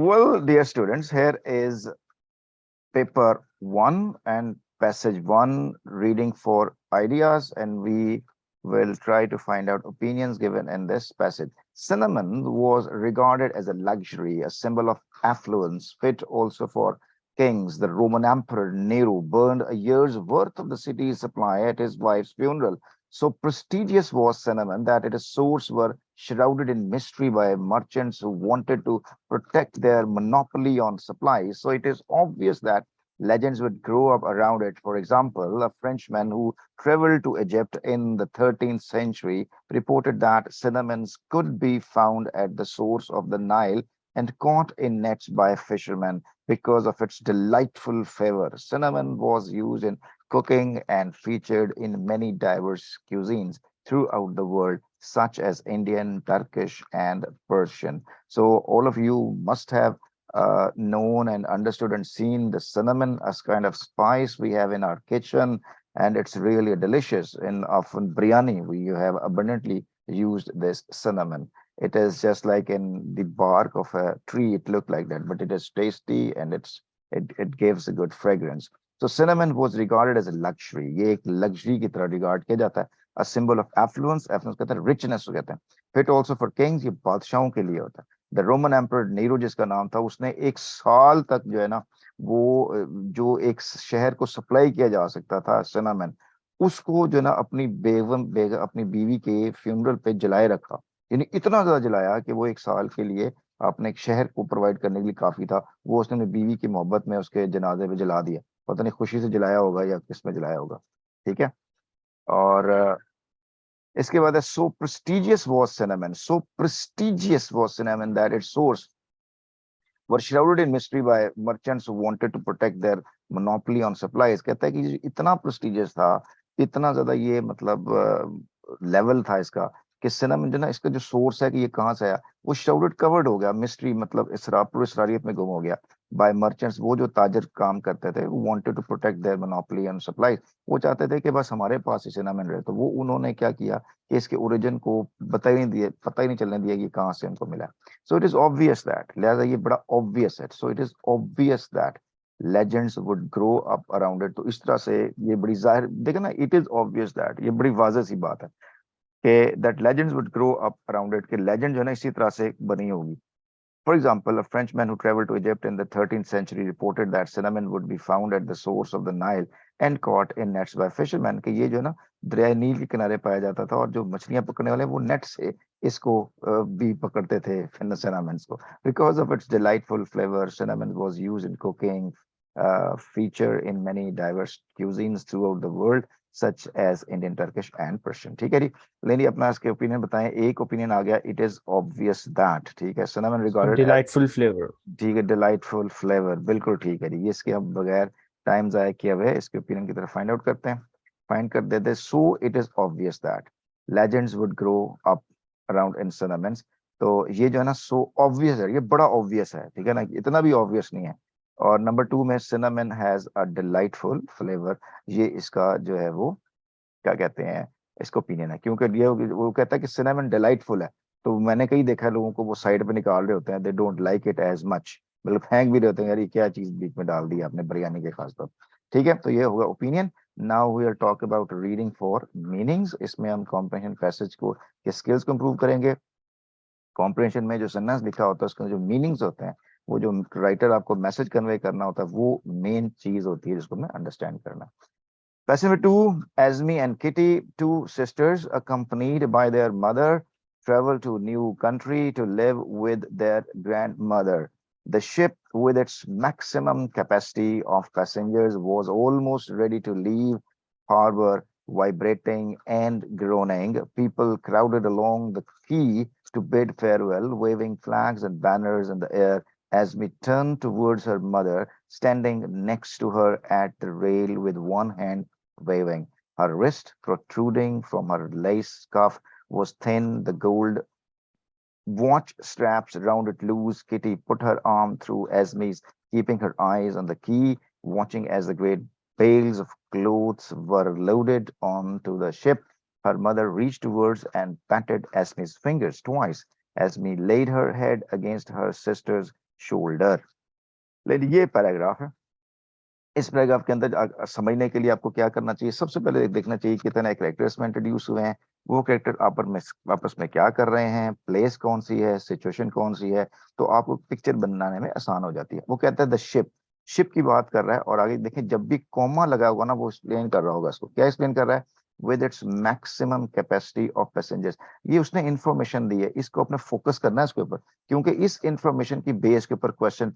Well, dear students, here is paper one and passage one, reading for ideas, and we will try to find out opinions given in this passage. Cinnamon was regarded as a luxury, a symbol of affluence, fit also for kings. The Roman Emperor Nero burned a year's worth of the city's supply at his wife's funeral. So prestigious was cinnamon that its sources were shrouded in mystery by merchants who wanted to protect their monopoly on supplies. So it is obvious that legends would grow up around it. For example, a Frenchman who traveled to Egypt in the 13th century reported that cinnamons could be found at the source of the Nile and caught in nets by fishermen because of its delightful flavor. Cinnamon was used in cooking and featured in many diverse cuisines throughout the world, such as Indian, Turkish, and Persian. So, all of you must have known and understood and seen the cinnamon as kind of spice we have in our kitchen, and it's really delicious. In often biryani, we have abundantly used this cinnamon. It is just like in the bark of a tree, it looked like that, but it is tasty and it gives a good fragrance. So cinnamon was regarded as a luxury. ये एक luxury की तरह regard किया जाता है. A symbol of affluence, affluence कहते हैं richness को कहते हैं. Fit also for kings, ये बादशाहों के लिए होता है. द रोमन एम्पर नीरो जिसका नाम था, उसने 1 साल तक जो है ना, वो जो एक शहर को सप्लाई किया जा सकता था सिनामन, उसको जो है ना अपनी अपनी बीवी के फ्यूनरल पे जलाए रखा। यानी इतना ज्यादा जलाया कि वो 1 साल के लिए अपने एक शहर को प्रोवाइड करने के लिए काफी था। वो उसने अपनी बीवी की मोहब्बत में उसके जनाजे पे जला दिया। पता नहीं खुशी से जलाया होगा या किस में जलाया होगा। ठीक है। और इसके बाद है so prestigious was cinnamon, so prestigious was cinnamon that its source were shrouded in mystery by merchants who wanted to protect their monopoly on supplies। कहता है कि इतना prestigious था, इतना ज्यादा ये मतलब लेवल था इसका कि सिनेमन जो ना इसका जो सोर्स है कि ये कहाँ से आया, वो shrouded कवर्ड हो गया, मिस्ट्री मतलब पूरी इसरारियत में गुम हो गया। बाय मर्चेंट्स, वो जो ताजर काम करते थे, वो wanted to protect their monopoly on supply. वो चाहते थे कि बस हमारे पास ही सिनेमन रहे, तो वो उन्होंने क्या किया कि इसके ओरिजिन को पता ही नहीं चलने दिया कि कहाँ से उनको मिला। So it is obvious that, लिहाजा ये बड़ा obvious है, so it is obvious that legends would grow up around it। तो इस तरह से ये बड़ी जाहिर देखे ना, it is obvious that, ये बड़ी वाज़ेह सी बात है कि that legends would grow up around it, कि legend जो है ना इसी तरह से बनी होगी। For example, a Frenchman who traveled to Egypt in the 13th century reported that cinnamon would be found at the source of the Nile and caught in nets by fishermen। कि ये जो है ना दरिया नील के किनारे पाया जाता था, और जो मछलियां पकड़ने वाले वो नेट से इसको भी पकड़ते थे cinnamon को। Because of its delightful flavor, cinnamon was used in cooking, feature in many diverse cuisines throughout the world, such as Indian, Turkish, and Persian। ठीक है जी, लेनी अपना इसके ओपिनियन बताएं। एक ओपिनियन आ गया, इट इज ऑब्वियस दैट। ठीक है, cinnamon regarded as, Delightful flavor. ठीक है, डिलाइटफुल फ्लेवर, बिल्कुल ठीक है जी। ये इसके हम बगैर टाइम जाया किए हुए इसके ओपिनियन की तरफ फाइंड आउट करते हैं, फाइंड कर देते हैं। So it is obvious that legends would grow up around in cinnamons। तो ये जो है ना सो ऑब्वियस है, ये बड़ा ऑब्वियस है, ठीक है ना, इतना भी ऑब्वियस नहीं है। और नंबर 2 में cinnamon has a delightful flavour, ये इसका जो है वो क्या कहते हैं, इसका ओपिनियन है। क्योंकि ये वो कहता है कि सिनेमन डिलाइटफुल है, तो मैंने कई देखा है लोगों को वो साइड पे निकाल रहे होते हैं, they don't like it as much, मतलब फेंक भी रहे होते हैं, यार ये क्या चीज बीच में डाल दी आपने बिरयानी के खास तौर। ठीक है, तो ये होगा opinion. Now we are talk about reading for meanings. इसमें हम कॉम्प्रहेंशन पैसेज को के स्किल्स को इंप्रूव करेंगे। कॉम्प्रहेंशन में जो सेंटेंस लिखा होता है उसके जो मीनिंग्स होते हैं, वो जो राइटर आपको मैसेज कन्वे करना होता है, वो मेन चीज होती है जिसको हमें अंडरस्टैंड करना। Lesson number 2, Esme and Kitty, two sisters accompanied by their mother, travel to new country to live with their grandmother. The ship, with its maximum capacity of passengers, was almost ready to leave harbor, vibrating and groaning. People crowded along the quay to bid farewell, waving flags and banners in the air. Esme turned towards her mother, standing next to her at the rail with one hand waving. Her wrist, protruding from her lace scarf, was thin, the gold watch straps round it loose. Kitty put her arm through Esme's, keeping her eyes on the key, watching as the great bales of clothes were loaded onto the ship. Her mother reached towards and patted Esme's fingers twice. Esme laid her head against her sister's shoulder. लेकिन ये paragraph है। इस paragraph के अंदर समझने के लिए आपको क्या करना चाहिए, सबसे पहले देखना चाहिए कितने कैरेक्टर्स में इंट्रोड्यूस हुए हैं, वो कैरेक्टर आपस में क्या कर रहे हैं, प्लेस कौन सी है, सिचुएशन कौन सी है, तो आपको पिक्चर बनाने में आसान हो जाती है। वो कहता है द शिप, शिप की बात कर रहा है, और आगे देखें जब भी कॉमा लगा होगा ना वो एक्सप्लेन कर रहा होगा इसको, क्या एक्सप्लेन कर रहा है, with its maximum capacity of passengers. ये उसने इंफॉर्मेशन दी है, इसको अपने फोकस करना है इसके ऊपर, क्योंकि इस इंफॉर्मेशन की बेस के ऊपर क्वेश्चन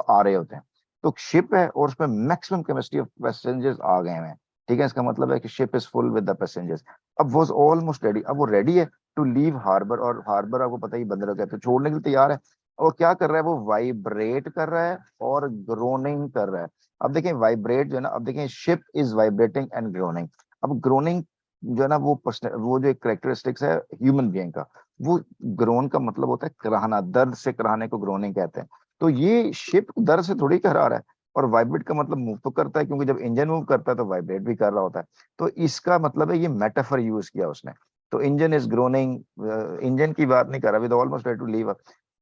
आ रहे होते हैं। तो शिप है और उसमें मैक्सिमम कैपेसिटी ऑफ पैसेंजर्स आ गए हैं, ठीक है, इसका मतलब है कि ship is full with the passengers. अब वो ऑलमोस्ट रेडी, अब वो रेडी है टू लीव हार्बर, और हार्बर आपको पता ही बंदर कहते हैं, छोड़ने के लिए तैयार है। और क्या कर रहा है वो, वाइब्रेट कर रहा है और ग्रोनिंग कर रहा है। अब देखें वाइब्रेट जो है ना, अब देखें ship is vibrating and groaning. अब ग्रोनिंग जो है ना वो जो एक करेक्टरिस्टिक्स है ह्यूमन बीइंग का, वो ग्रोन का मतलब होता है कराहना, दर्द से कराहने को ग्रोनिंग कहते हैं। तो ये शिप दर्द से थोड़ी करा रहा है, और वाइब्रेट का मतलब मूव तो करता है, क्योंकि जब इंजन मूव करता है तो वाइब्रेट भी कर रहा होता है। तो इसका मतलब है ये मेटाफर यूज किया उसने। तो इंजन इज ग्रोनिंग, इंजन की बात नहीं कर रहा, with almost ready to leave.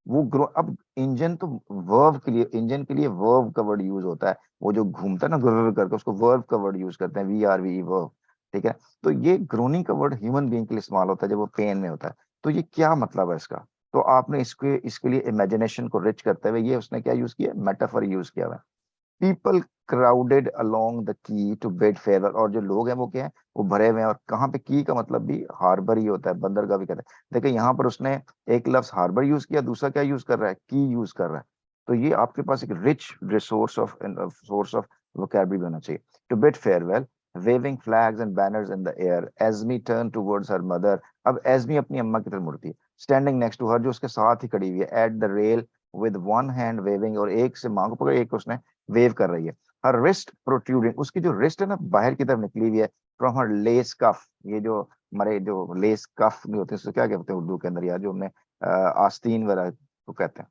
वो ग्रो, अब इंजन तो वर्ब के लिए, इंजन के लिए वर्ब का वर्ड यूज होता है, वो जो घूमता है ना गुर्र करके, उसको वर्ब का वर्ड यूज करते हैं, वी आर वी वर्ब, ठीक है। तो ये ग्रोनिंग का वर्ड ह्यूमन बीइंग के लिए इस्तेमाल होता है जब वो पेन में होता है। तो ये क्या मतलब है इसका, तो आपने इसके इसके लिए इमेजिनेशन को रिच करते हुए ये उसने क्या यूज किया, मेटाफर यूज किया हुआ है। People crowded along the quay to bid farewell, और जो लोग हैं वो क्या है, वो भरे हुए हैं। और कहाँ पे, की का मतलब भी हार्बर ही होता है, बंदरगाह भी कहते हैं। देखिए यहाँ पर उसने एक लफ्ज हार्बर यूज किया, दूसरा क्या यूज कर रहा है, की यूज कर रहा है। तो ये आपके पास एक rich resource of source of vocabulary होना चाहिए। To bid farewell, waving flags and banners in the air, Esme turned towards her mother। अब एस्मी अपनी अम्मा की तरफ मुड़ती है, स्टैंडिंग नेक्स्ट टू हर, जो उसके साथ ही खड़ी हुई है, at the rail with one hand waving, और एक से मांग पकड़, एक उसने वेव कर रही है। हर रिस्ट प्रोट्रूडिंग, उसकी जो रिस्ट है ना बाहर की तरफ निकली हुई है, फ्रॉम हर लेस कफ, ये जो हमारे जो लेस कफ नहीं होते उसको क्या कहते हैं उर्दू के अंदर यार, जो हमने आस्तीन वगैरह को कहते हैं,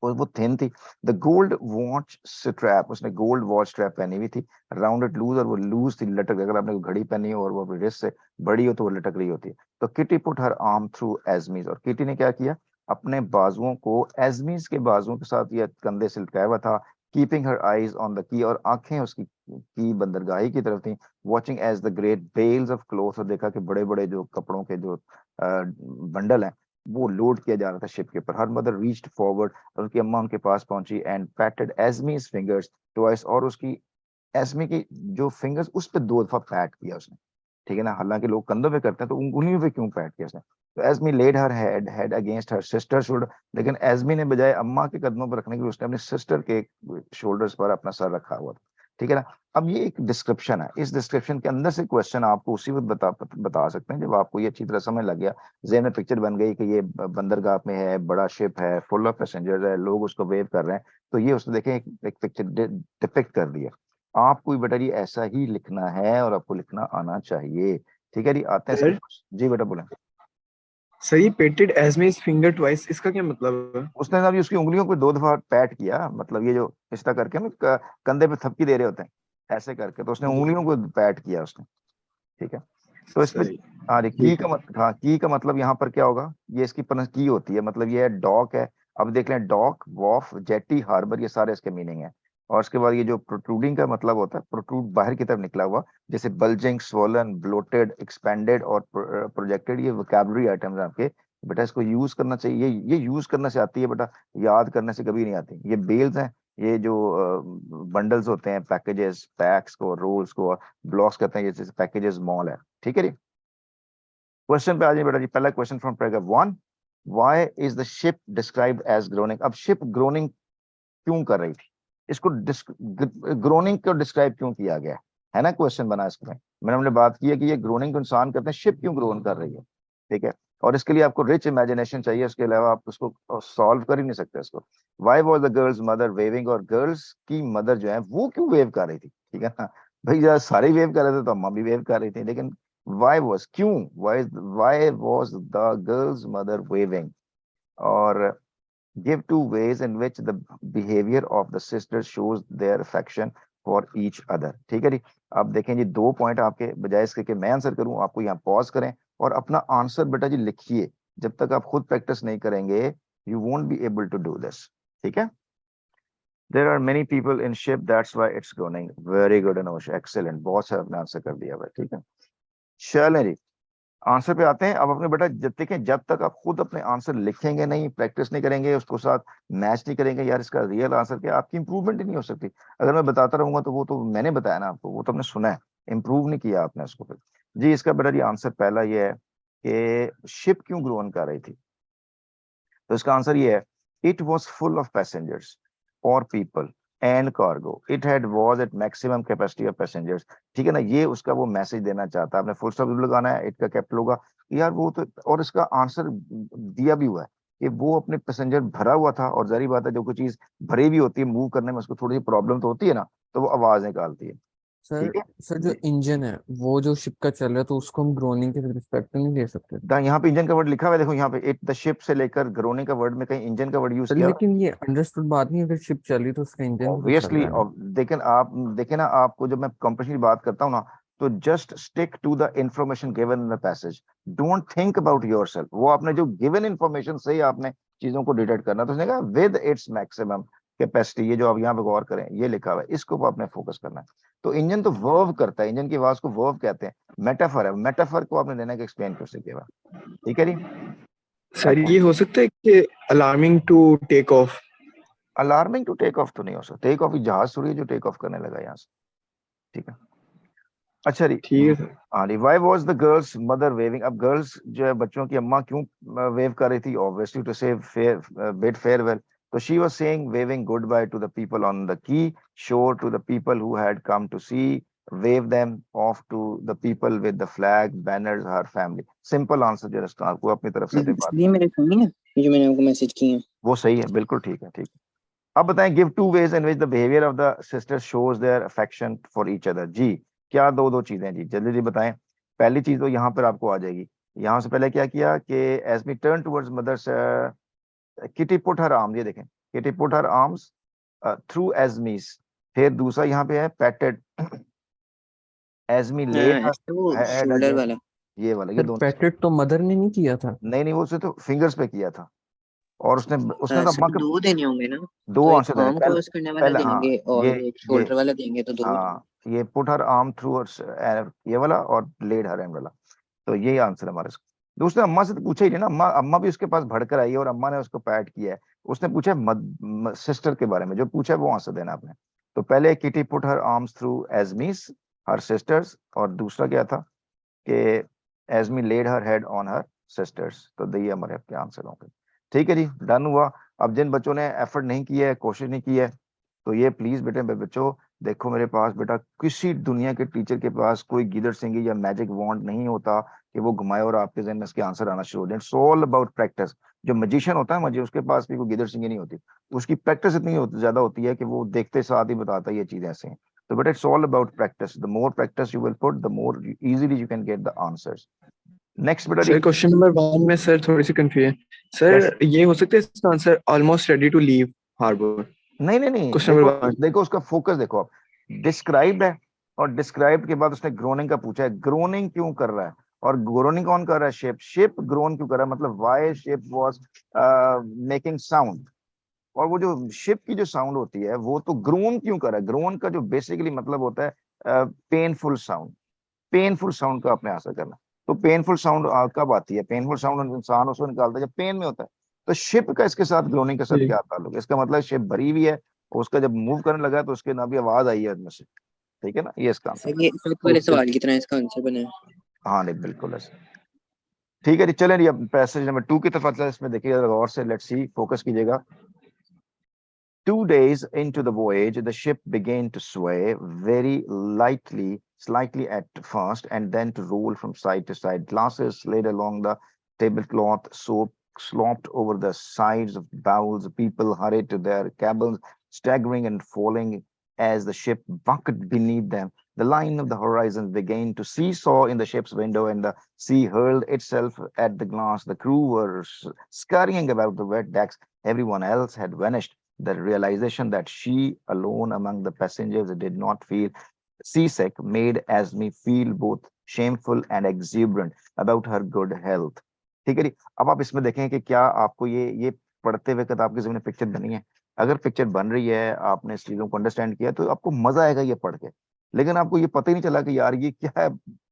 और वो थिन थी। द गोल्ड वॉच स्ट्रैप, उसने गोल्ड वॉच स्ट्रैप पहनी हुई थी, राउंडेड लूज, और वो लूज थी, लटक, अगर आपने घड़ी पहनी हो और वो अपनी रिस्ट से बड़ी हो तो वो लटक रही होती है। तो Kitty put her arm through Esme's, और किटी ने क्या किया, अपने बाजुओं को एजमीज के बाजुओं के साथ या कंधे से लटकाया हुआ था, keeping her eyes on the quay, और आंखें उसकी की बंदरगाही की तरफ थी, watching as the great bales of cloth, और देखा कि बड़े बड़े जो कपड़ों के जो बंडल हैं वो लोड किया जा रहा था शिप के ऊपर। हर मदर रीच्ड फॉरवर्ड, और उनकी अम्मा उनके पास पहुंची, एंड पैटेड एस्मीज फिंगर्स ट्वाइस, और उसकी एस्मी की जो फिंगर्स उस पर 2 दफा पैट किया उसने, ठीक है ना। हालांकि लोग कंधों पे करते हैं, तो उंगलियों पे क्यों पैट किया उसने। तो Esme led her head head against her sister shoulder, लेकिन एस्मी ने बजाय अम्मा के कदमों पर रखने के लिए उसने अपने सिस्टर के शोल्डर्स पर अपना सर रखा हुआ था, ठीक है ना। अब ये एक डिस्क्रिप्शन है, इस डिस्क्रिप्शन के अंदर से क्वेश्चन आपको उसी वक्त बता सकते हैं जब आपको ये अच्छी तरह समझ लग गया, ज़हन में पिक्चर बन गई कि ये बंदरगाह में है, बड़ा शिप है, फुल ऑफ पैसेंजर्स है, लोग उसको वेव कर रहे हैं। तो ये उसने देखें एक पिक्चर डिपिक्ट कर दिया। आपको भी बेटा जी ऐसा ही लिखना है, और आपको लिखना आना चाहिए, ठीक है जी। आते हैं इसके, सर जी बेटा बोले। सर ये पेटेड एजमीज फिंगर ट्वाइस, इसका क्या मतलब है? उसने ना अभी उसकी उंगलियों को 2 दफा पैट किया, मतलब ये जो इस तरह करके ना कंधे पे थपकी दे रहे होते हैं, ऐसे करके, तो उसने जी उंगलियों को पैट किया उसने, ठीक है। तो इसमें सही, हाँ जी, की ठीक का है। हाँ, की का मतलब यहाँ पर क्या होगा, ये इसकी की होती है, मतलब ये है डॉक है। अब देख लें, डॉक, वॉफ, जेटी, हार्बर, ये सारे इसके मीनिंग है। और उसके बाद ये जो प्रोट्रूडिंग का मतलब होता है, प्रोट्रूड बाहर की तरफ निकला हुआ, जैसे बल्जिंग, स्वोलन, ब्लोटेड, एक्सपेंडेड और प्रोजेक्टेड, ये वोकैबुलरी आइटम्स आपके। बेटा इसको यूज करना चाहिए, ये यूज करने से आती है बेटा, याद करने से कभी नहीं आती। ये बेल्स हैं, ये जो बंडल्स होते हैं, पैकेजेस, पैक्स को, रोल्स को ब्लॉक्स कहते हैं, जैसे पैकेजेस मॉल है, ठीक है जी। क्वेश्चन पे आ जाइए बेटा जी, पहला question from paragraph 1, why is the ship described as groaning. अब शिप ग्रोनिंग क्यों कर रही थी, इसको ग्रोनिंग को डिस्क्राइब क्यों किया गया है ना, क्वेश्चन बना इसमें। मैंने हमने बात की है कि ये ग्रोनिंग को इंसान करते हैं, शिप क्यों ग्रोन कर रही है, ठीक है। और इसके लिए आपको रिच इमेजिनेशन चाहिए, उसके अलावा आप उसको सॉल्व कर ही नहीं सकते इसको। Why was the girls mother waving, और गर्ल्स की मदर जो है वो क्यों वेव कर रही थी, ठीक है ना। भाई जरा सारे वेव कर रहे थे तो अम्मा भी वेव कर रही थी, लेकिन वाई वॉज, क्यों, why was the girls mother waving. और give two ways in which the behavior of the sisters shows their affection for each other, ठीक है जी। अब देखें जी, 2 पॉइंट आपके, बजाय इसके कि मैं आंसर करूं, आपको यहाँ पॉज करें और अपना आंसर बेटा जी लिखिए। जब तक आप खुद प्रैक्टिस नहीं करेंगे, you won't be able to do this. ठीक है। There are many people in ship that's why it's groaning. Very good Anosh, excellent, बहुत सारा आपने आंसर कर दिया भाई, ठीक है। चलें जी, आंसर पे आते हैं। अब अपने बेटा जब देखें, जब तक आप खुद अपने आंसर लिखेंगे नहीं, प्रैक्टिस नहीं करेंगे, उसको साथ मैच नहीं करेंगे, यार इसका रियल आंसर क्या, आपकी इंप्रूवमेंट ही नहीं हो सकती। अगर मैं बताता रहूंगा तो वो तो मैंने बताया ना आपको, वो तो आपने सुना है, इंप्रूव नहीं किया आपने उसको फिर। जी इसका बेटा जी आंसर पहला ये है कि शिप क्यों ग्रोन कर रही थी। तो इसका आंसर ये है, it was full of passengers और people and cargo, it had was at maximum capacity of passengers. ठीक है ना, ये उसका वो मैसेज देना चाहता है। आपने फुल स्टॉप लगाना है, इट का कैपिटल होगा यार वो तो, और इसका आंसर दिया भी हुआ है कि वो अपने पैसेंजर भरा हुआ था, और जारी बात है जो कोई चीज भरी भी होती है, मूव करने में उसको थोड़ी सी प्रॉब्लम तो होती है ना, तो वो आवाज निकालती है। सर ठीक है सर जो जी। इंजन है वो जो शिप का चल रहा है तो उसको हम ग्रोनिंग के रिस्पेक्ट नहीं ले सकते। यहाँ पे इंजन का वर्ड लिखा हुआ है, देखो यहाँ पे, इट द शिप से लेकर ग्रोने का वर्ड में कहीं इंजन का वर्ड यूज सर किया। लेकिन ये अंडरस्टूड बात नहीं है, अगर शिप चल रही तो उसका इंजन भी तो चल ऑब्वियसली। रहा है ना। लेकिन आप देखें ना, आपको जब मैं कंपटीशन की बात करता हूँ ना, तो just stick to the information given in the passage, don't think about yourself. वो आपने जो गिवन इंफॉर्मेशन से ही आपने चीजों को डिटेक्ट करना। तो उसने कहा विद इट्स मैक्सिमम कैपेसिटी, ये जो आप यहाँ पे गौर करें, ये लिखा हुआ है, इसको आपने फोकस करना है। तो इंजन तो वर्व करता है, इंजन की आवाज को वर्व कहते हैं, मेटाफर है, मेटाफर को आपने देना कि एक्सप्लेन कर सके। ठीक है जी। सर अच्छा, ये हो सकता है कि alarming to take off. Alarming to take off तो नहीं हो सकता, टेक ऑफ जहाज थोड़ी है जो टेक ऑफ करने लगा यहाँ से। ठीक है। अच्छा जी। ठीक है सर। हाँ जी, why was the girls mother waving. अब गर्ल्स जो है, बच्चों की अम्मा क्यों वेव कर रही थी, obviously to say bid farewell. तो she was saying waving good bye to the people on the की shore, to the people who had come to see, wave them off to the people with the flag banners, her family। Simple answer जो है, आपको अपनी तरफ से अपनी बात, इसलिए मेरे सुनी है ये जो मैंने आपको मैसेज किए हैं। वो सही है, बिल्कुल ठीक है, ठीक है। अब बताएं, give two ways in which the behaviour of the sisters shows their affection for each other. जी क्या दो दो चीजें जी, जल्दी जल्दी बताएं। पहली चीज तो यहाँ पर आपको आ जाएगी। यहाँ से पहले क्या किया कि Esme turn towards mothers, Kitty put her arm, ये देखें, Kitty put her arms through Esme's. फिर दूसरा यहाँ पे है पैटेड एजमी लेड हाँ, ऐसे वो हर हेड शोल्डर अगेंस्ट, वाला। ये वाला, ये सर दोनों। पैटेट तो मदर ने नहीं किया था। नहीं नहीं, वो उसने तो फिंगर्स पे किया था, और उसने उसने तो सर अम्मा के दो देने होंगे ना। दो तो एक आंसर देने आर्म पहले। क्रॉस करने वाला पहले हाँ, देंगे ये और एक ये शोल्डर वाला देंगे तो दो। हाँ, ये पुट हर आर्म थ्रू, ये वाला, और लेड हर हैंड वाला। तो यही आंसर है हमारा इसका। दूसरे अम्मा से तो पूछा ही नहीं ना, अम्मा अम्मा भी उसके पास भड़कर आई है, और अम्मा ने उसको पैट किया है। उसने पूछा सिस्टर के बारे में, जो पूछा है वो आंसर देना आपने। तो पहले Kitty put her arms through Esme's her sisters, और दूसरा क्या था कि Esme led her head on her sisters. तो ये हमारे आपके आंसर होंगे। ठीक है जी, डन हुआ। अब जिन बच्चों ने एफर्ट नहीं किया है, कोशिश नहीं की है, तो ये प्लीज बेटे बच्चों, देखो मेरे पास बेटा, किसी दुनिया के टीचर के पास कोई गिदड़ सिंगी या मैजिक वॉन्ड नहीं होता कि वो घुमाए और आपके जहन में इसके आंसर आना शुरू हो जाए। It's all about practice. जो मजिशियन होता है, मुझे उसके पास भी कोई गिदड़ सिंगी नहीं होती, उसकी प्रैक्टिस इतनी ज्यादा होती है कि वो देखते साथ ही बताता है ये चीजें ऐसे हैं। तो बेटा it's all about practice, the more practice you will put, the more easily you can get the answers. Next बेटा जी। सर क्वेश्चन नंबर 1 में सर थोड़ी सी कंफ्यूजन। कैसे? सर ये हो सकता है इसका answer almost ready to leave harbour. नहीं नहीं नहीं, क्वेश्चन देखो नंबर 1। देखो उसका फोकस देखो आप, डिस्क्राइब्ड है, और डिस्क्राइब्ड के बाद उसने ग्रोनिंग का पूछा है, ग्रोनिंग क्यों कर रहा है, और ग्रोनिंग कौन कर रहा है, शिप, शिप ग्रोन क्यों कर रहा है, मतलब why ship was making sound. और वो जो शिप की जो साउंड होती है, वो तो ग्रोन क्यों कर रहा है, ग्रोन का जो बेसिकली मतलब होता है पेनफुल साउंड। पेनफुल साउंड का आपने आंसर करना। तो पेनफुल साउंड कब आती है, पेनफुल साउंड इंसान उसको निकालता है जब पेन में होता है। तो शिप का इसके साथ, ग्रोनिंग के साथ जी क्या ताल्लुक है, इसका मतलब शिप भरी हुई है, और उसका जब मूव करने लगा तो उसके ना भी आवाज आई है उसमें से। ठीक है ना, ये इसका आंसर। सर ये इफेक्ट वाले ओके। सवाल की तरह इसका आंसर बना है। हाँ नहीं, बिल्कुल ऐसे। ठीक है जी, चलें जी, अब पैसेज नंबर 2 की तरफ आते हैं। इसमें देखिएगा गौर से, लेट्स सी, फोकस कीजिएगा। 2 days into the voyage, the ship began to sway very lightly, slightly at first, and then to roll from side to side. Glasses slid along the tablecloth, soap slopped over the sides of bowls. People hurried to their cabins, staggering and falling as the ship bucked beneath them. The line of the horizon began to seesaw in the ship's window, and the sea hurled itself at the glass. The crew were scurrying about the wet decks. Everyone else had vanished. The realization that she alone among the passengers did not feel seasick made Asmi feel both shameful and exuberant about her good health। ठीक है जी। अब आप इसमें देखें कि क्या आपको ये पढ़ते हुए आपके ज़हन में पिक्चर बनी है। अगर पिक्चर बन रही है, आपने इस चीजों को अंडरस्टैंड किया, तो आपको मजा आएगा ये पढ़ के। लेकिन आपको ये पता ही नहीं चला कि यार ये क्या है,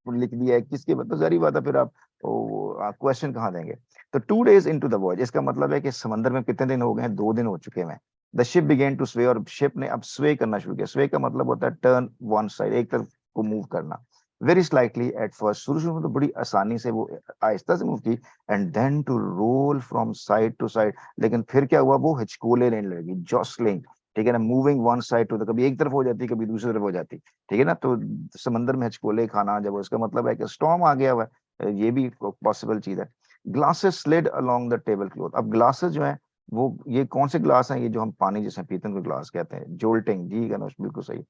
लिख दिया है किसके, तो जारी बात है फिर आप क्वेश्चन कहाँ देंगे। तो 2 days into the voyage, इसका मतलब है कि समंदर में कितने दिन हो गए हैं, 2 दिन हो चुके हैं। द शिप बिगेन टू स्वे, और शिप ने अब स्वे करना शुरू किया। स्वे का मतलब होता है टर्न वन साइड, एक तरफ को मूव करना। वेरी स्लाइटली एट फर्स्ट, शुरू शुरू में तो बड़ी आसानी से वो आहिस्ता से मूव की, and then to roll from side to side. लेकिन फिर क्या हुआ, वो हिचकोले लेने लगी, जॉसलिंग, ठीक है ना, moving one side to the, कभी एक तरफ हो जाती, कभी दूसरी तरफ हो जाती, ठीक है ना। तो समंदर में हिचकोले खाना, जब उसका मतलब है कि स्टॉर्म आ गया हुआ है, ये भी पॉसिबल चीज है। Glasses slid along the table cloth, अब ग्लासेस जो है वो ये कौन से ग्लास हैं, ये जो हम पानी जिसे पीते हैं, ग्लास कहते हैं, जोल्टिंग, ठीक है ना, बिल्कुल सही।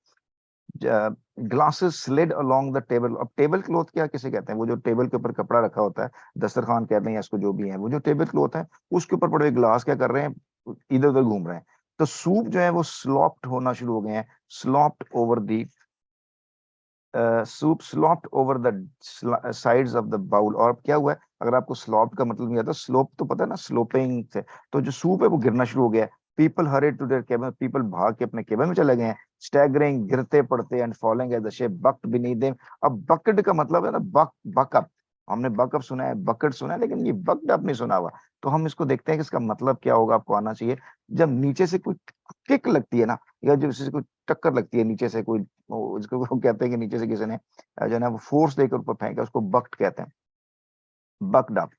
Glasses slid along the table, अब टेबल क्लॉथ क्या किसे कहते हैं, वो जो टेबल के ऊपर कपड़ा रखा होता है, दस्तरखान कहते हैं या इसको जो भी है, वो जो टेबल क्लॉथ है, उसके ऊपर पड़े हुए ग्लास क्या कर रहे हैं, इधर उधर घूम रहे हैं। तो सूप जो है वो स्लॉप्ड होना शुरू हो गए हैं, slopped over the, soup slopped over the sides of the bowl. और क्या हुआ है, अगर आपको स्लॉप्ड का मतलब नहीं आता, स्लोप तो पता है ना, स्लोपिंग से, तो जो सूप है वो गिरना शुरू हो गया है। People hurried to their cabin, people भाग के अपने केबन में चले गए हैं। स्टैगरिंग, गिरते पड़ते, and following as the ship bucked beneath them. अब बकेट का मतलब है ना बकअप, हमने बकअप सुना है, बकेट सुना है, लेकिन ये बक्ड अप नहीं सुना हुआ। तो हम इसको देखते हैं कि इसका मतलब क्या होगा, आपको आना चाहिए। जब नीचे से कोई किक लगती है ना, या जो से कोई टक्कर लगती है नीचे से, कोई उसको वो कहते हैं कि नीचे से किसी ने जो है ना वो फोर्स देकर ऊपर फेंका, उसको बक्ड कहते हैं, बक्ड अप।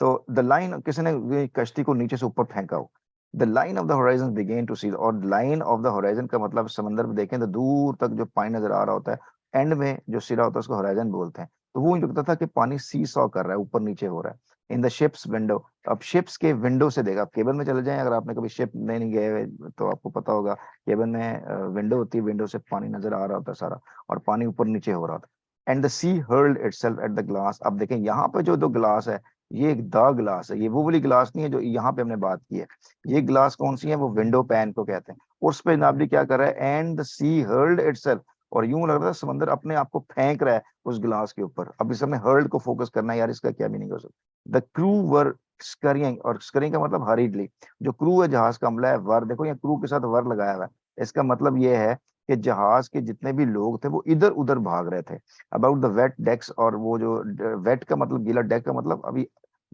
तो द लाइन, किसी ने ये कश्ती को नीचे से ऊपर फेंका हो। The line of the horizon began to see, और लाइन ऑफ द होराइजन का मतलब समंदर में देखें तो दूर तक जो पानी नजर आ रहा होता है, एंड में जो सिरा होता है उसको होराइजन बोलते हैं। तो वो लगता था कि पानी सी सॉ कर रहा है, ऊपर नीचे हो रहा है। इन द शिप्स विंडो, अब शिप्स के विंडो से देखा, आप केबल में चले जाएं, अगर आपने कभी शिप नहीं गए हुए, तो आपको पता होगा केबल में विंडो होती है, विंडो से पानी नजर आ रहा होता है सारा, और पानी ऊपर नीचे हो रहा था। And the sea hurled itself at the glass, अब देखें यहाँ पे जो दो ग्लास है, ये एक द ग्लास है, ये वो वाली ग्लास नहीं है जो यहाँ पे हमने बात की है। ये ग्लास कौन सी है, वो विंडो पैन को कहते हैं। उस पे जनाब जी क्या कर रहा है, and the sea hurled itself, और यूं लग रहा है समंदर अपने आप को फेंक रहा है उस ग्लास के ऊपर। अब इस हमने हर्ल्ड को फोकस करना है यार, इसका क्या मीनिंग हो सकता है। द क्रू वर स्करिंग, और स्करिंग का मतलब हरीडली, जो क्रू है जहाज का अमला है, वर देखो यहाँ क्रू के साथ वर लगाया हुआ है, इसका मतलब ये है कि जहाज के जितने भी लोग थे वो इधर उधर भाग रहे थे। अबाउट द वेट डेक्स, और वो जो वेट का मतलब गीला, डेक का मतलब अभी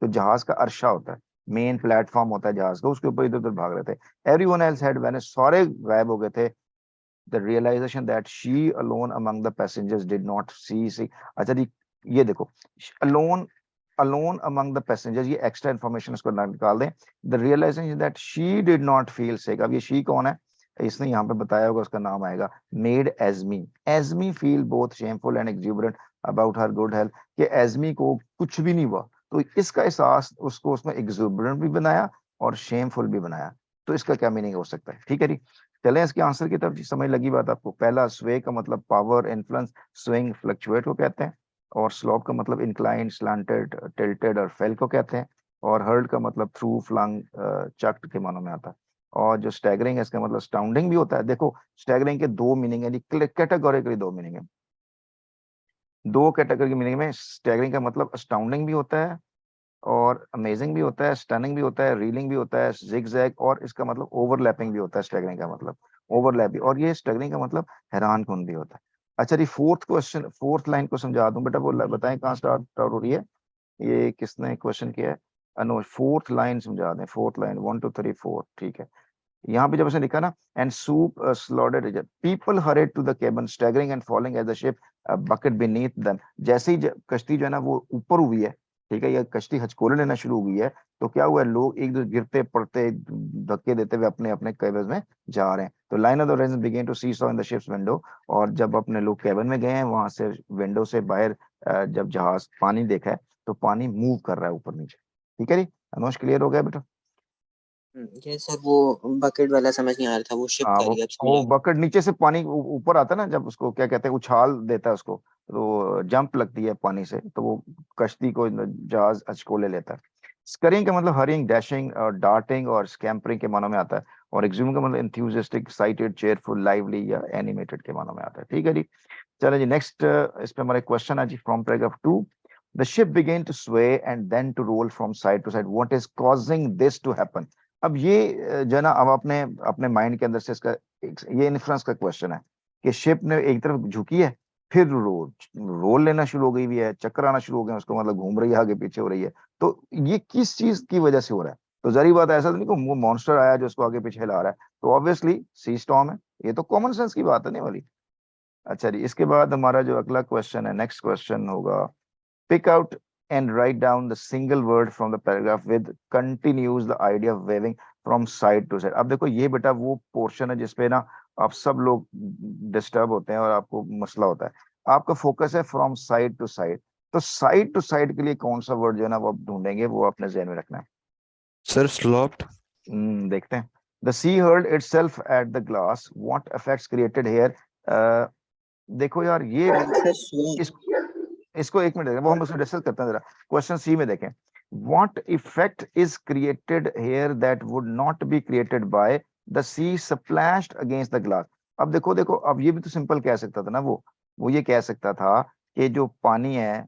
जो जहाज का अर्शा होता है, मेन प्लेटफॉर्म होता है जहाज का, उसके ऊपर इधर उधर भाग रहे थे। एवरीवन एल्स हैड वैनिश्ड, सारे गायब हो गए थे। The realisation that she alone among the passengers did not see. अच्छा जी, ये देखो, alone, alone among the passengers, ये एक्स्ट्रा इन्फॉर्मेशन इसको निकाल दें। The realisation that she did not feel sick, अब ये शी कौन है, इसने यहाँ पे बताया होगा, उसका नाम आएगा, made Esme, Esme feel both shameful and exuberant about her good health, कि एजमी को कुछ भी नहीं हुआ, तो इसका एहसास उसको उसने एक्सुबरेंट भी बनाया और शेमफुल भी बनाया। तो इसका क्या मीनिंग हो सकता है, ठीक है जी। चलें इसके आंसर की तरफ जी, समझ लगी बात आपको। पहला, स्वे का मतलब पावर, इन्फ्लुएंस, स्विंग, फ्लक्चुएट को कहते हैं। और स्लोप का मतलब इंक्लाइंड, स्लांटेड, टिल्टेड और फेल को कहते हैं। और हर्ल्ड का मतलब थ्रू, फ्लंग, चक्ड के मानों में आता है। और जो स्टैगरिंग है, इसका मतलब स्टाउंडिंग भी होता है। देखो, स्टैगरिंग के दो मीनिंग है, कैटेगोरिकली दो मीनिंग है। दो कैटेगरी की मीनिंग में स्टैगरिंग का मतलब अस्टाउंडिंग भी होता है, और अमेजिंग भी होता है, स्टनिंग भी होता है, रीलिंग भी होता है, जिगजैग, और इसका मतलब ओवरलैपिंग भी होता है। स्टैगरिंग का मतलब ओवरलैप भी, और ये स्टैगरिंग का मतलब हैरान कौन भी होता है। अच्छा जी, फोर्थ क्वेश्चन, फोर्थ लाइन को समझा दूं बेटा, वो बताएं कहाँ स्टार्ट आउट हो रही है, ये किसने क्वेश्चन किया है, अनुज। फोर्थ लाइन समझा दें, फोर्थ लाइन, 1 2 3 4, ठीक है। यहाँ पे जब उसने लिखा ना, and soup slotted, people hurried to the cabin staggering and falling as the ship bucked beneath them, जैसे ही कश्ती जो है ना वो ऊपर हुई है, ठीक है, या कश्ती हचकोले लेना शुरू हुई है, तो क्या हुआ है, लोग एक दूसरे गिरते पड़ते, धक्के देते हुए अपने अपने केबन में जा रहे हैं। तो line of the horizon began to seesaw in the ship's window, और जब अपने लोग केबन में गए हैं, वहां से विंडो से बाहर जब जहाज पानी देखा है, तो पानी मूव कर रहा है ऊपर नीचे, ठीक है जी। अनुज, क्लियर हो गया बेटा। ये सर वो बकेट वाला समझ नहीं आ रहा था, वो शिप हाँ, का रही है, अब समझ वो आ बकेट नीचे से पानी ऊपर आता है ना, जब उसको क्या कहते हैं, उछाल देता है उसको, तो जंप लगती है पानी से, तो वो कश्ती को जहाज अचकोले लेता है। स्करिंग का मतलब हरिंग, डैशिंग और डार्टिंग और स्कैम्परिंग के मानों में आता है। और एक्ज्यूम का मतलब इंथ्यूजियास्टिक, एक्साइटेड, चेयरफुल, लाइवली या एनिमेटेड के मानों में आता है, ठीक है जी। चलो जी, नेक्स्ट इस पे हमारा क्वेश्चन है जी, from paragraph 2, the ship began to sway and then to roll from side to side, what is causing this to happen. अब ये जो है ना, अब अपने अपने माइंड के अंदर से इसका ये इन्फ्रेंस का क्वेश्चन है कि शिप ने एक तरफ झुकी है, फिर रोल लेना शुरू हो गई हुई है, चक्कर आना शुरू हो गए हैं, उसको मतलब घूम रही है, आगे पीछे हो रही है। तो ये किस चीज की वजह से हो रहा है? तो जरी बात है, ऐसा तो नहीं कि वो मॉन्स्टर आया जो उसको आगे पीछे हिला रहा है, तो ऑब्वियसली सी स्टॉर्म है। ये तो कॉमन सेंस की बात है नहीं वाली। अच्छा जी, इसके बाद हमारा जो अगला क्वेश्चन है, नेक्स्ट क्वेश्चन होगा, pick out and write down the single word from the paragraph with continues the idea of waving from side to side। अब देखो ये बेटा वो पोर्शन है जिसपे ना आप सब लोग डिस्टर्ब होते हैं और आपको मसला होता है। आपका फोकस है फ्रॉम साइड टू साइड, तो साइड टू साइड के लिए कौन सा वर्ड जो है ना वो आप ढूंढेंगे, वो अपने जहन में रखना है। Sir sloped. देखते हैं। The sea hurled itself at the glass, what effects created here. देखो यार ये सर स्लो। इस इसको एक मिनट, वो हम उसको डिस्कस करते हैं जरा। क्वेश्चन सी में देखें, what effect is created here that would not be created by the sea splashed against the glass. अब देखो देखो, अब ये भी तो सिंपल कह सकता था ना, वो ये कह सकता था कि जो पानी है,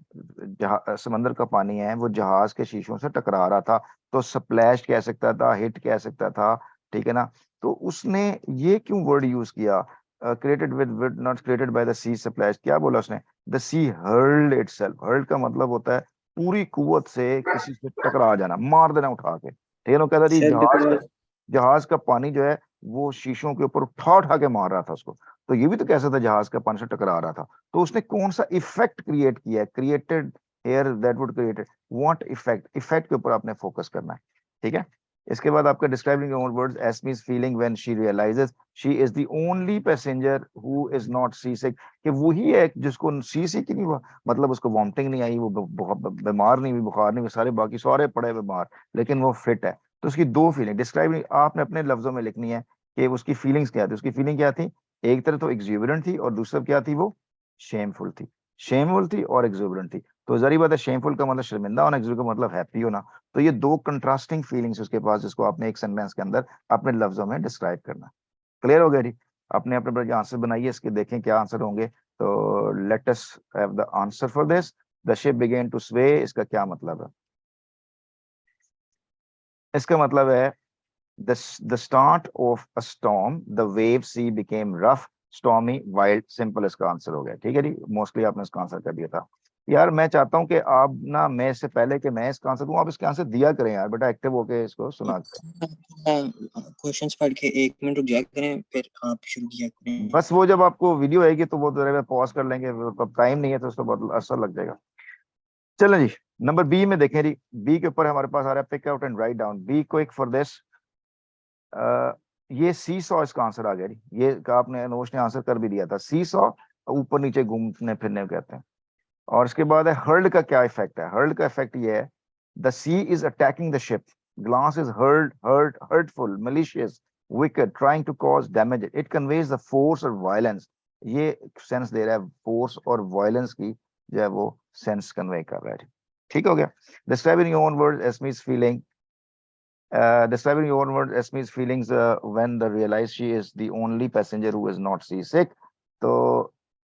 समंदर का पानी है, वो जहाज के शीशों से टकरा रहा था, तो स्प्लैश कह सकता था, हिट कह सकता था, ठीक है ना। तो उसने ये क्यों वर्ड यूज किया, created with not created by the sea splash, क्या बोला उसने? The sea hurled itself. Hurled का मतलब होता है पूरी कुवत से किसी से टकरा जाना, मार देना उठा के, ठीक है ना। कहता जी सर बिकॉज जहाज का पानी जो है वो शीशों के ऊपर उठा उठा के मार रहा था उसको, तो ये भी तो कह सकता था जहाज का पानी से टकरा रहा था। तो उसने कौन सा इफेक्ट क्रिएट किया है, created here that would created, what effect, effect के ऊपर आपने फोकस करना है, ठीक है। इसके बाद आपका describing your own words, Esme's feeling when she realises she is the only passenger who is not sea sick, कि वही है जिसको सी सिक नहीं हुआ, मतलब उसको वॉमिटिंग नहीं आई, वो बीमार नहीं हुई, बुखार नहीं हुई, सारे बाकी सारे पड़े बीमार, लेकिन वो फिट है। तो उसकी दो फीलिंग डिस्क्राइब आपने अपने लफ्जों में लिखनी है कि उसकी फीलिंग्स क्या थी। उसकी फीलिंग क्या थी? एक तरफ तो एग्जूबरेंट थी और दूसरी तरफ क्या थी, वो शेमफुल थी। शेमफुल थी और एग्जूबरेंट थी। तो जरी बात है, शेमफुल का मतलब शर्मिंदा होना, एग्जूबरेंट का मतलब हैप्पी होना। तो ये दो कंट्रास्टिंग फीलिंग्स उसके पास, जिसको आपने एक सेंटेंस के अंदर अपने लफ्जों में डिस्क्राइब करना। क्लियर हो गया जी? अपने अपने आंसर बनाइए इसके, देखें क्या आंसर होंगे। तो let us have the answer for this. The ship began to sway, इसका क्या मतलब है? इसका मतलब है the start of a storm, the wave sea became rough, stormy, wild, simple। इसका आंसर हो गया, ठीक है जी। मोस्टली आपने इसका आंसर कर दिया था। यार मैं चाहता हूँ कि आप ना, मैं इससे पहले कि मैं इसका आंसर दूं, आप इसका आंसर दिया करें यार बेटा, एक्टिव होके इसको सुना करें। क्वेश्चंस पढ़ के 1 मिनट रुक जाया करें, फिर आप शुरू किया करें। बस वो जब आपको वीडियो आएगी तो वो तो पॉज कर लेंगे, अब टाइम नहीं है तो उसको बहुत असर लग जाएगा। चलो जी, नंबर बी में देखें जी। बी के ऊपर हमारे पास आ रहा है, pick out and write down, be quick for this. ये सी सॉ इसका आंसर आ गया जी। ये आपने अनोश ने आंसर कर भी दिया था, सी सॉ ऊपर नीचे घूमने फिरने को कहते हैं। और इसके बाद है हर्ल्ड का क्या इफेक्ट है? हर्ल्ड का इफेक्ट ये है, the sea is attacking the ship, glass is hurtful, malicious, wicked, trying to cause damage, it conveys the force और violence। ये सेंस दे रहा है, फोर्स और वायलेंस की जो है वो सेंस कन्वे कर रहा है। ठीक हो गया। Describing your own words, Esme's feeling, describing your own words, Esme's feelings when the realize she is the only passenger who is not seasick। तो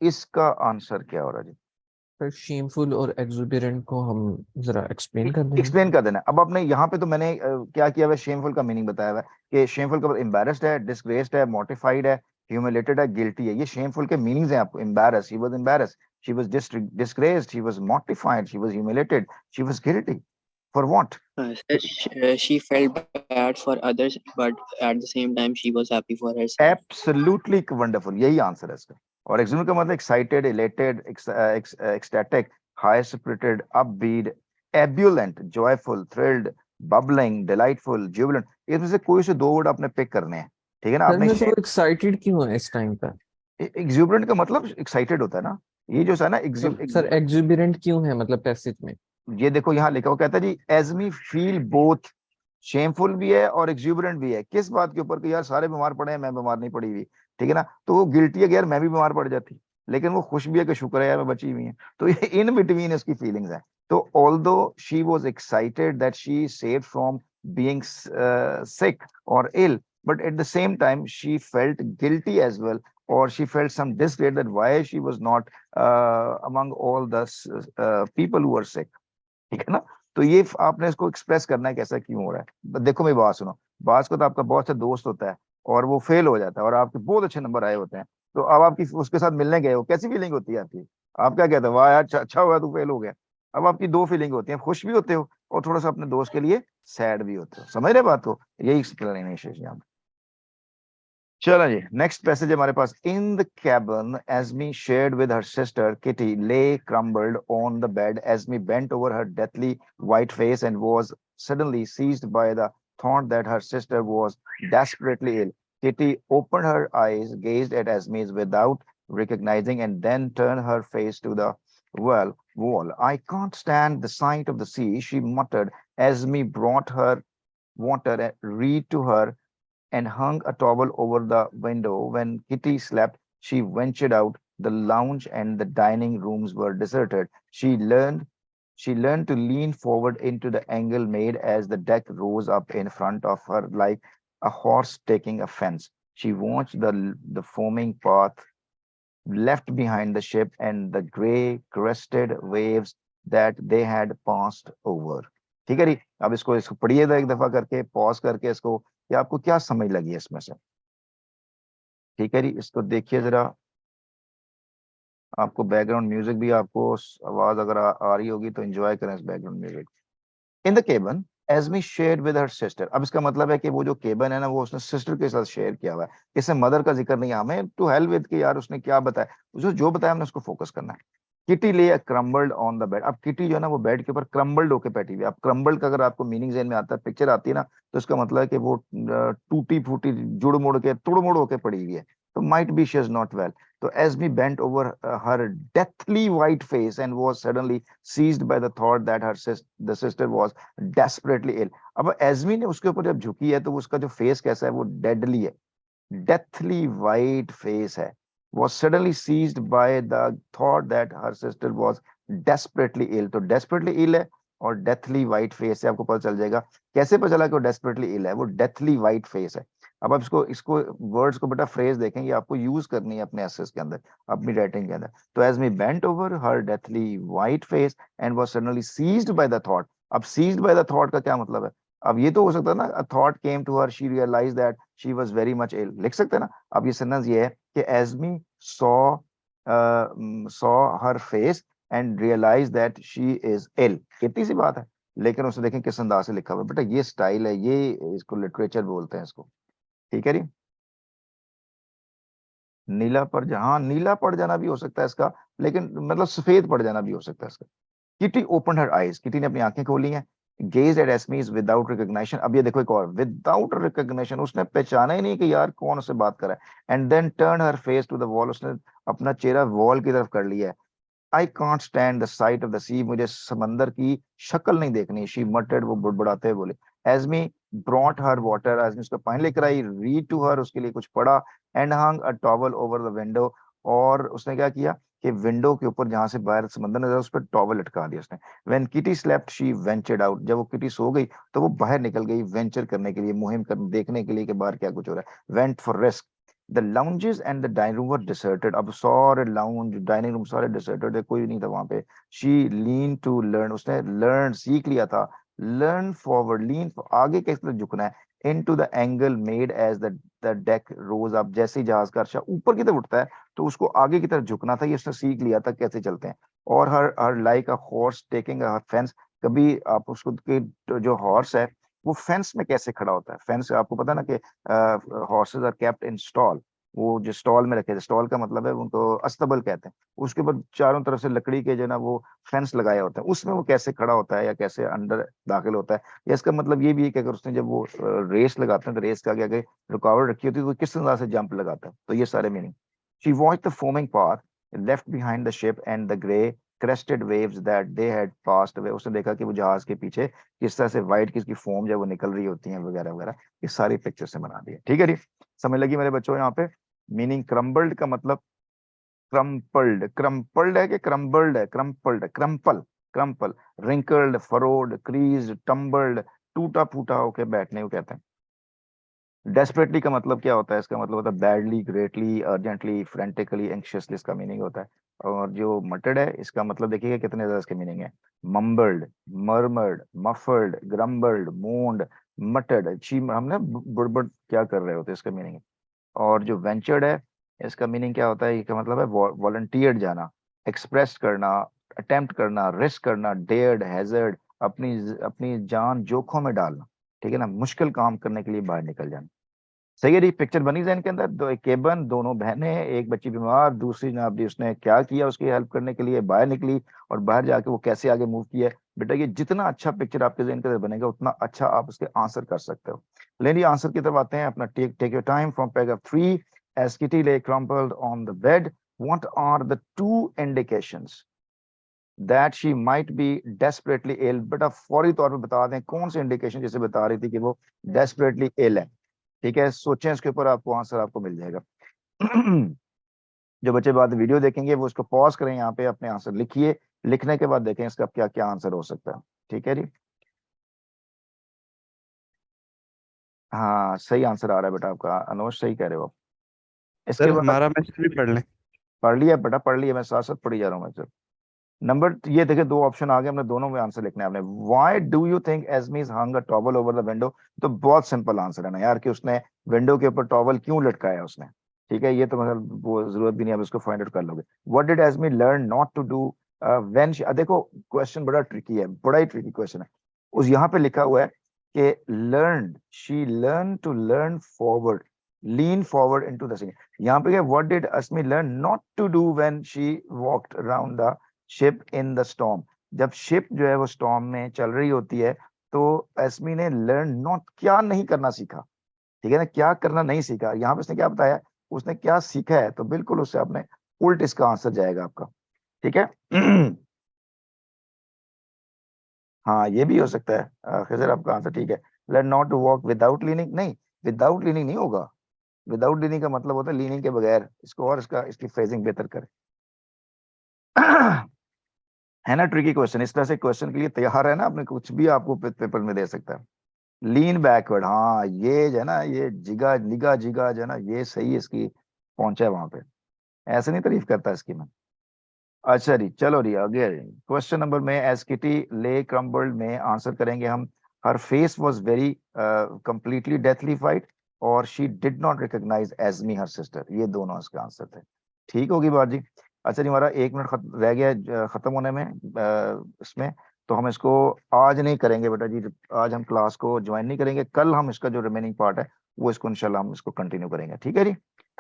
इसका आंसर क्या हो रहा है जी? फिर शेमफुल और एक्सुबेरेंट को हम जरा एक्सप्लेन कर देंगे। एक्सप्लेन कर देना। अब आपने यहाँ पे तो मैंने क्या किया हुआ, शेमफुल का मीनिंग बताया हुआ है कि शेमफुल का मतलब एम्बैरेस्ड है, डिस्ग्रेस्ड है, मोटिफाइड है, ह्यूमिलेटेड है, गिल्टी है। ये शेमफुल के मीनिंग्स हैं आपको। Embarrass, he was embarrassed, she was disgraced, he was mortified, she was humiliated, she was guilty for what? She felt bad for others, but at the same time she was happy for herself. Absolutely wonderful, यही answer है इसका। और exuberant का मतलब excited, elated, ecstatic, high spirited, upbeat, ebullient, joyful, thrilled, bubbling, delightful, jubilant. इसमें से कोई से दो वर्ड आपने पिक करने हैं, ठीक है ना। सर आपने में तो एक्साइटेड क्यों है इस टाइम पे? एक्सुबरेंट का मतलब एक्साइटेड होता है ना, ये जो है ना सर एक्सुबेरेंट क्यों है मतलब पैसेज में? ये देखो यहाँ लिखा हुआ, कहता है जी एजमी फील बोथ, शेमफुल भी है और एक्सुबरेंट भी है। किस बात के ऊपर कि यार सारे बीमार पड़े हैं, मैं बीमार नहीं पड़ी हुई, ठीक है ना। तो वो गिल्टी है कि यार मैं भी बीमार पड़ जाती, लेकिन वो खुश भी है कि शुक्र है यार मैं बची हुई है। तो ये इन बिटवीन इसकी फीलिंग्स है। तो although she was excited that she saved from being sick or ill, but at the same time she felt guilty as well, or she felt some disgrace that why she was not among all the people who were sick, ठीक है ना। तो ये आपने इसको express करना है कैसा क्यों हो रहा है। देखो मेरी बात सुनो, बास को तो आपका बहुत अच्छा दोस्त होता है और वो फेल हो जाता है और आपके बहुत अच्छे नंबर आए होते हैं, तो अब आपकी उसके साथ मिलने गए हो, कैसी फीलिंग होती है आपकी? आप क्या कहते हो, वाह यार अच्छा हुआ तू फेल हो गया। अब आपकी दो फीलिंग होती है, खुश भी होते हो और थोड़ा सा अपने दोस्त के लिए सैड भी होते हो। समझ रहे बात को? यही एक्सप्लेनेशन यहाँ पे। चलो जी, नेक्स्ट पैसेज हमारे पास। In the cabin Esme shared with her sister Kitty lay crumbled on the bed. Esme bent over her deathly white face and was suddenly seized by the thought that her sister was desperately ill. Kitty opened her eyes, gazed at Esme without recognizing, and then turned her face to the wall. I can't stand the sight of the sea, she muttered. Esme brought her water and read to her and hung a towel over the window. When Kitty slept, she ventured out. The lounge and the dining rooms were deserted. She learned to lean forward into the angle made as the deck rose up in front of her like a horse taking a fence. She watched the foaming path left behind the ship and the gray crested waves that they had passed over. ठीक है जी, अब इसको इसको पढ़िएगा एक दफा करके, pause करके इसको, कि आपको क्या समझ लगी है इसमें से। ठीक है जी, इसको देखिए जरा। आपको बैकग्राउंड म्यूजिक भी, आपको आवाज अगर आ रही होगी तो एंजॉय करें इस background music. In the cabin Esme shared with her sister. अब इसका मतलब है कि वो जो केबन है ना, वो उसने सिस्टर के साथ शेयर किया हुआ है। इससे मदर का जिक्र नहीं है, हमें टू हेल्प विद कि यार उसने क्या बताया, उसने जो बताया हमने उसको फोकस करना है। Kitty lay crumbled on the bed. अब किटी जो है ना वो बेड के ऊपर क्रम्बल्ड होके बैठी हुई है। अब क्रम्बल्ड का अगर आपको मीनिंग ज़हन में आता है, पिक्चर आती है ना, तो इसका मतलब है कि वो टूटी फूटी जुड़ मुड़ के तुड़ मुड़ होके पड़ी हुई है। तो might be she is not well. तो Esme bent over her deathly white face and was suddenly seized by the thought that her the sister was desperately ill. अब एजमी ने उसके ऊपर जब झुकी है तो उसका जो फेस कैसा है, वो डेडली है, deathly white face है। Was suddenly seized by the thought that her sister was desperately ill। तो desperately ill है और deathly white face से आपको पता चल जाएगा। कैसे पता चला कि वो desperately ill है? वो deathly white face है। अब आप इसको इसको वर्ड्स को बेटा फ्रेज देखेंगे, आपको यूज करनी है अपने एसेस के अंदर, अपनी राइटिंग के अंदर। तो as me bent over her deathly white face and was suddenly seized by the thought. अब सीज्ड बाय द थॉट का क्या मतलब है? अब ये तो हो सकता है ना, a thought came to her, she realise that she was very much ill, लिख सकते हैं ना। अब ये सेंटेंस ये है कि Esme saw saw her face and realise that she is ill. इतनी सी बात है, लेकिन उसे देखें किस अंदाज से लिखा हुआ है। बेटा ये स्टाइल है, ये इसको लिटरेचर बोलते हैं इसको। ठीक है जी। नीला पड़ जा, हाँ नीला पड़ जाना भी हो सकता है इसका, लेकिन मतलब सफेद पड़ जाना भी हो सकता है इसका। Kitty open her eyes, Kitty ने अपनी आंखें खोली हैं। Gaze at Esme's without recognition. अब ये देखो एक और, विदाउट रिकॉग्निशन, उसने पहचाना ही नहीं कि यार कौन उससे बात कर रहा है। And then turn her face to the wall, उसने अपना चेहरा वॉल की तरफ कर लिया है। I can't stand the sight of the sea, मुझे समंदर की शक्ल नहीं देखनी। शी मटर्ड, वो बुड़बुड़ाते हुए बोले। एजमी ब्रॉट हर वाटर, एजमी उसका पानी लेकर आई। रीड टू हर, उसके लिए कुछ पढ़ा। And hung a towel over the window, और उसने क्या किया कि विंडो के ऊपर जहां से बाहर समंदर नजर, उस पर टॉवल लटका दिया उसने। When kitty slept she ventured out, जब वो किटी सो गई तो वो बाहर निकल गई वेंचर करने के लिए, मुहिम कर देखने के लिए कि बाहर क्या कुछ हो रहा है। Went for risk. The lounges and the dining room were deserted. अब सारे लाउंज डाइनिंग रूम सारे डिसर्टेड थे, कोई नहीं था वहां पे। शी लीन टू लर्न, उसने लर्न सीख लिया था। लर्न फॉरवर्ड, लीन आगे किस तरफ झुकना है। Into the angle made as the deck rose up, जैसे ही जहाज का अर्शा ऊपर की तरफ उठता है तो उसको आगे की तरफ झुकना था। ये उसने सीख लिया था कैसे चलते हैं। और her her like a horse taking a fence. कभी आप उसको जो हॉर्स है वो फेंस में कैसे खड़ा होता है। फेंस आपको पता है ना कि horses are kept in stall, वो जो स्टॉल में रखे थे, स्टॉल का मतलब है उनको अस्तबल कहते हैं। उसके ऊपर चारों तरफ से लकड़ी के जो ना वो फेंस लगाया होता है, उसमें वो कैसे खड़ा होता है या कैसे अंदर दाखिल होता है। या इसका मतलब ये भी है कि अगर उसने जब वो रेस लगाते हैं तो रेस का आगे रुकावट रखी होती है तो किस अंदाज से जंप लगाता है। तो ये सारे meaning. She watched the foaming path left behind the ship and the grey crested waves that they had passed away. उसने देखा कि वो जहाज के पीछे किस तरह से व्हाइट किसकी फोम जब वो निकल रही होती है वगैरह वगैरह। ये सारी पिक्चर से बना दिया। ठीक है जी, समझ लगी मेरे बच्चों यहाँ पे? मीनिंग क्रम्बल्ड का मतलब क्रम्पल्ड, क्रम्पल्ड है कि क्रम्बल्ड है? Crumpled, crumple, crumple. Wrinkled, furrowed, crease, tumbled, टूटा फूटा होके बैठने को कहते हैं। डेस्परेटली का मतलब क्या होता है? इसका मतलब होता है badly, greatly, urgently, frantically, anxiously, इसका मीनिंग होता है। और जो मटड है इसका मतलब देखिएगा कितने ज्यादा इसके मीनिंग है। Mumbled, murmured, muffled, grumbled, moaned, muttered, she हमने बुड़बुड़ क्या कर रहे होते इसका मीनिंग है। और जो वेंचर्ड है इसका मीनिंग क्या होता है, इसका मतलब है वॉलंटियर्ड जाना, एक्सप्रेस करना, अटेम्प्ट करना, रिस्क करना, डेयर्ड, हैजर्ड, अपनी अपनी जान जोखों में डालना, ठीक है ना, मुश्किल काम करने के लिए बाहर निकल जाना। सही है जी, पिक्चर बनी जहन के अंदर, दो एक केबन, दोनों बहनें, एक बच्ची बीमार, दूसरी जनाब जी उसने क्या किया उसकी हेल्प करने के लिए बाहर निकली, और बाहर जाके वो कैसे आगे मूव किया है। बेटा ये जितना अच्छा पिक्चर आपके जहन के अंदर बनेगा उतना अच्छा आप उसके आंसर कर सकते हो। लेकिन आंसर की तरफ आते हैं अपना, take your time from paragraph 3। As Kitty lay crumpled on the bed, what are the two indications that she might be desperately ill? बेटा फौरी तौर पे बता दें कौन सी इंडिकेशन जैसे बता रही थी कि वो desperately ill है। ठीक है, सोचें इसके ऊपर, आपको आंसर आपको मिल जाएगा। जो बच्चे बाद वीडियो देखेंगे वो इसको पॉज करें, यहाँ पे अपने आंसर लिखिए, लिखने के बाद देखें इसका क्या क्या आंसर हो सकता है। ठीक है जी, हाँ सही आंसर आ रहा है बेटा आपका, अनुज सही कह रहे हो आप। इसके सर बाद हमारा मैसेज भी पढ़ लें। पढ़ लिया बेटा, पढ़ लिया, मैं साथ साथ पढ़ी जा रहा हूँ मैं सर। नंबर ये देखिए, दो ऑप्शन आ गए, हमने दोनों में आंसर लिखना है आपने। Why do you think Esme hung a towel over the window? तो बहुत सिंपल आंसर है ना यार, कि उसने विंडो के ऊपर टॉवल क्यों लटकाया उसने। ठीक है, ये तो मतलब वो जरूरत भी नहीं, आप इसको फाइंड आउट कर लोगे। What did Esme learn not to do when देखो क्वेश्चन बड़ा ट्रिकी है, बड़ा ही ट्रिकी क्वेश्चन है। उस यहाँ पे लिखा हुआ है कि learn, she learn to learn forward, lean forward into the thing. यहाँ पे क्या, what did Esme learn not to do when she walked around the ship in the storm? जब शिप जो है वो स्टॉर्म में चल रही होती है, तो एस्मी ने लर्न नॉट क्या नहीं करना सीखा। ठीक है ना, क्या करना नहीं सीखा, यहाँ पे उसने क्या बताया, उसने क्या सीखा है, तो बिल्कुल उससे आपने उल्ट इसका आंसर जाएगा आपका। ठीक है। हाँ ये भी हो सकता है, खैर आपका आंसर ठीक है। Learn not to walk without leaning, नहीं विदाउट लीनिंग नहीं होगा, विदाउट लीनिंग का मतलब होता है लीनिंग के बगैर। इसको और इसका इसकी फ्रेजिंग बेहतर करें। है ना ट्रिकी क्वेश्चन, इस तरह से क्वेश्चन के लिए तैयार है ना आपने, कुछ भी आपको पेपर में दे सकता है। लीन बैकवर्ड, हाँ ये जो है ना, ये जिगा निगा जिगा जो है ना, ये सही इसकी पहुंचा है वहां पे, ऐसे नहीं तारीफ करता इसकी मैं। अच्छा जी, चलो जी आगे क्वेश्चन नंबर में, एज किटी ले क्रम्बल्ड में आंसर करेंगे हम। Her face was very completely डेथलीफाइड, और she did not recognise Esme her sister, ये दोनों इसके आंसर थे। ठीक होगी बात जी। अच्छा जी, हमारा 1 मिनट रह गया खत्म होने में इसमें, तो हम इसको आज नहीं करेंगे बेटा जी, आज हम क्लास को ज्वाइन नहीं करेंगे, कल हम इसका जो रिमेनिंग पार्ट है वो इसको इंशाल्लाह हम इसको कंटिन्यू करेंगे। ठीक है जी,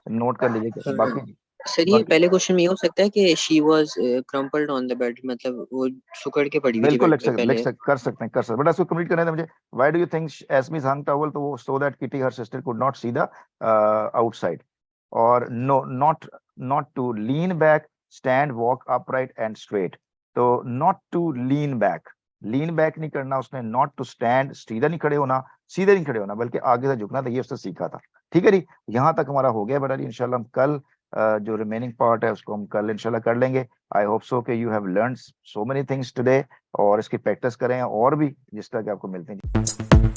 नोट कर लीजिए बाकी। सर ये बाकी पहले क्वेश्चन में ये हो सकता है कि she was crumpled on the bed, मतलब वो सुकड़ के पड़ी हुई थी बिल्कुल बेड लिख पे सकते पहले। कर सकते हैं, कर सकते हैं, बट इसको कंप्लीट करने दें मुझे। Why do you think Esme's hung towel, तो वो so that Kitty her sister could not see the outside. और no not, not to lean back, stand, walk upright and straight. तो नॉट टू लीन बैक नहीं करना उसने, not to stand, सीधा नहीं खड़े होना, सीधे नहीं खड़े होना, बल्कि आगे से झुकना था, ये उसने सीखा था। ठीक है जी, यहाँ तक हमारा हो गया बेटा जी, इंशाल्लाह हम कल जो रिमेनिंग पार्ट है उसको हम कल इंशाल्लाह कर लेंगे। आई होप सो कि you have learn so many things today, और इसकी प्रैक्टिस करें और भी जिस तरह के आपको मिलते हैं।